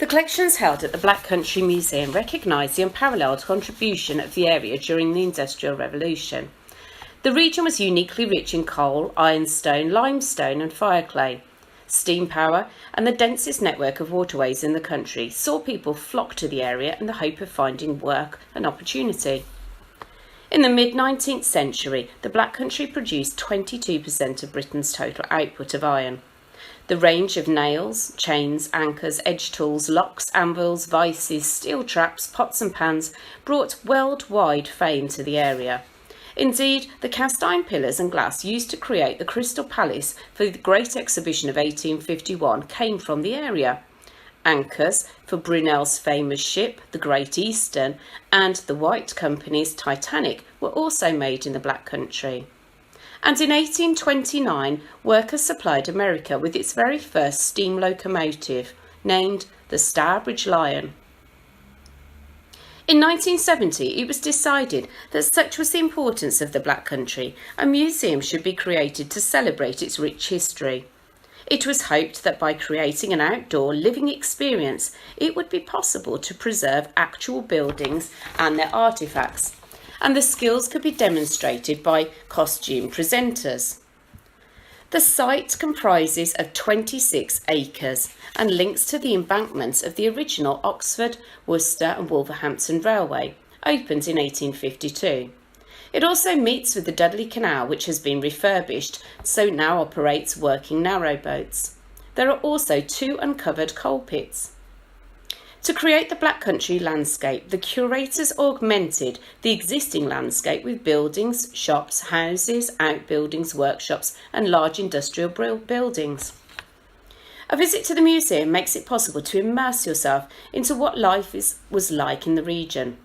collections held at the Black Country Museum recognise the unparalleled contribution of the area during the Industrial Revolution. The region was uniquely rich in coal, ironstone, limestone and fireclay. Steam power and the densest network of waterways in the country saw people flock to the area in the hope of finding work and opportunity. In the mid-19th century, the Black Country produced 22% of Britain's total output of iron. The range of nails, chains, anchors, edge tools, locks, anvils, vices, steel traps, pots and pans brought worldwide fame to the area. Indeed, the cast iron pillars and glass used to create the Crystal Palace for the Great Exhibition of 1851 came from the area. Anchors for Brunel's famous ship, the Great Eastern, and the White Company's Titanic were also made in the Black Country. And in 1829, workers supplied America with its very first steam locomotive, named the Stourbridge Lion. In 1970, it was decided that such was the importance of the Black Country, a museum should be created to celebrate its rich history. It was hoped that by creating an outdoor living experience, it would be possible to preserve actual buildings and their artefacts, and the skills could be demonstrated by costume presenters. The site comprises of 26 acres and links to the embankments of the original Oxford, Worcester and Wolverhampton Railway, opened in 1852. It also meets with the Dudley Canal, which has been refurbished, so now operates working narrowboats. There are also 2 uncovered coal pits. To create the Black Country landscape, the curators augmented the existing landscape with buildings, shops, houses, outbuildings, workshops and large industrial buildings. A visit to the museum makes it possible to immerse yourself into what life was like in the region,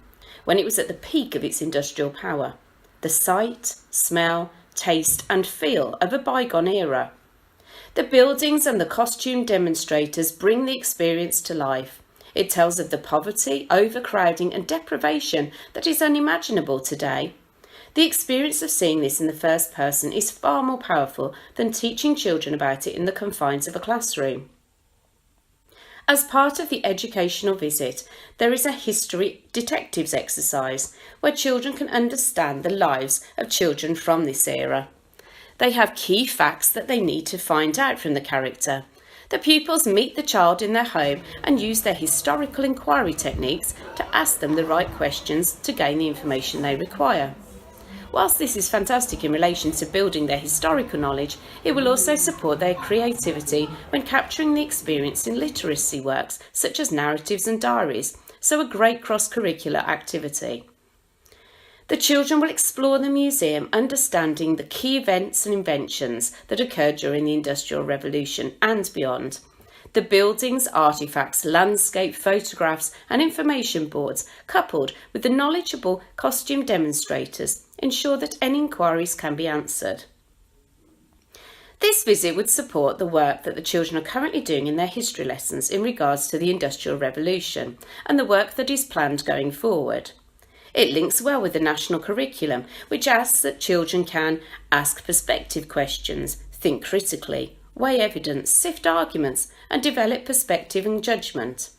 when it was at the peak of its industrial power. The sight, smell, taste and feel of a bygone era. The buildings and the costume demonstrators bring the experience to life. It tells of the poverty, overcrowding and deprivation that is unimaginable today. The experience of seeing this in the first person is far more powerful than teaching children about it in the confines of a classroom. As part of the educational visit, there is a history detectives exercise where children can understand the lives of children from this era. They have key facts that they need to find out from the character. The pupils meet the child in their home and use their historical inquiry techniques to ask them the right questions to gain the information they require. Whilst this is fantastic in relation to building their historical knowledge, it will also support their creativity when capturing the experience in literacy works such as narratives and diaries, so a great cross-curricular activity. The children will explore the museum understanding the key events and inventions that occurred during the Industrial Revolution and beyond. The buildings, artefacts, landscape, photographs and information boards, coupled with the knowledgeable costume demonstrators, ensure that any inquiries can be answered. This visit would support the work that the children are currently doing in their history lessons in regards to the Industrial Revolution and the work that is planned going forward. It links well with the national curriculum, which asks that children can ask perspective questions, think critically, weigh evidence, sift arguments, and develop perspective and judgment.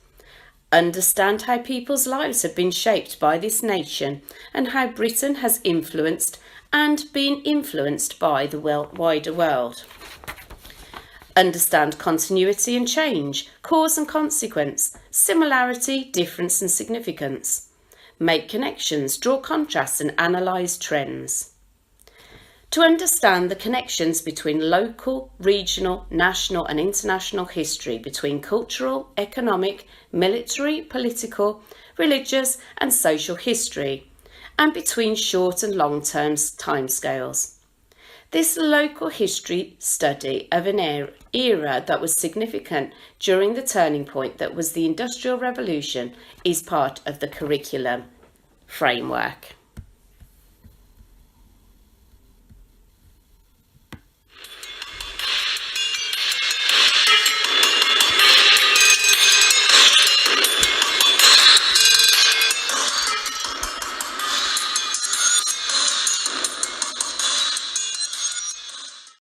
Understand how people's lives have been shaped by this nation and how Britain has influenced and been influenced by the wider world. Understand continuity and change, cause and consequence, similarity, difference and significance. Make connections, draw contrasts and analyse trends. To understand the connections between local, regional, national and international history, between cultural, economic, military, political, religious and social history, and between short and long-term timescales. This local history study of an era that was significant during the turning point that was the Industrial Revolution is part of the curriculum framework.